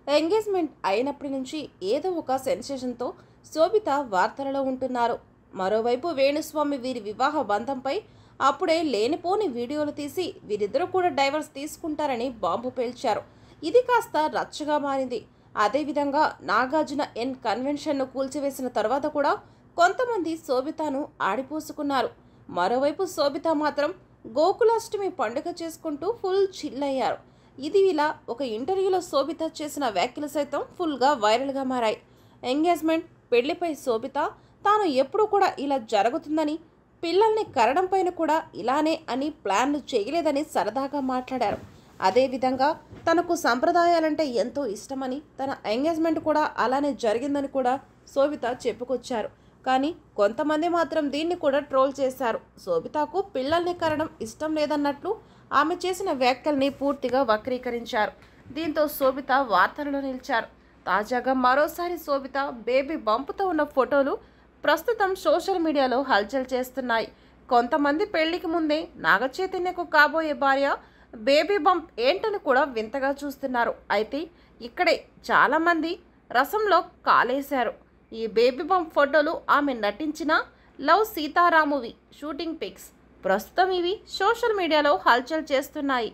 Engagement అయినప్పటి నుంచి ఏదో ఒక సెన్సేషన్తో శోభిత వార్తలలో ఉంటున్నారు. మరోవైపు వేణుస్వామి వీరి వివాహ బంధంపై అప్పుడే లేనిపోని వీడియోలు తీసి వీరిద్దరూ కూడా డైవర్స్ తీసుకుంటారని బాంబు పేల్చారు. ఇది కాస్త రచ్చగా మారింది. అదేవిధంగా నాగార్జున ఎన్ కన్వెన్షన్ను కూల్చివేసిన తర్వాత కూడా కొంతమంది శోభితను ఆడిపోసుకున్నారు. మరోవైపు శోభిత మాత్రం గోకులాష్టమి పండుగ చేసుకుంటూ ఫుల్ చిల్ అయ్యారు. ఇది ఇలా ఒక ఇంటర్వ్యూలో శోభిత చేసిన వ్యాఖ్యలు సైతం ఫుల్గా వైరల్గా మారాయి. ఎంగేజ్మెంట్ పెళ్లిపై శోభిత తాను ఎప్పుడూ కూడా ఇలా జరుగుతుందని, పిల్లల్ని కరడం పైన కూడా ఇలానే అని ప్లాన్లు చేయలేదని సరదాగా మాట్లాడారు. అదేవిధంగా తనకు సంప్రదాయాలంటే ఎంతో ఇష్టమని, తన ఎంగేజ్మెంట్ కూడా అలానే జరిగిందని కూడా శోభిత చెప్పుకొచ్చారు. కానీ కొంతమంది మాత్రం దీన్ని కూడా ట్రోల్ చేశారు. శోభితకు పిల్లల్ని కరడం ఇష్టం లేదన్నట్లు ఆమె చేసిన వ్యాఖ్యల్ని పూర్తిగా వక్రీకరించారు. దీంతో శోభిత వార్తలలో నిలిచారు. తాజాగా మరోసారి శోభిత బేబీ బంపుతో ఉన్న ఫోటోలు ప్రస్తుతం సోషల్ మీడియాలో హల్చల్ చేస్తున్నాయి. కొంతమంది పెళ్లికి ముందే నాగచైతన్యకు కాబోయే భార్య బేబీ బంప్ ఏంటని కూడా వింతగా చూస్తున్నారు. అయితే ఇక్కడే చాలామంది రసంలో కాలేశారు. ఈ బేబీ బంప్ ఫోటోలు ఆమె నటించిన లవ్ సీతారామువి షూటింగ్ పిక్స్. ప్రస్తుతం ఇవి సోషల్ మీడియాలో హల్చల్ చేస్తున్నాయి.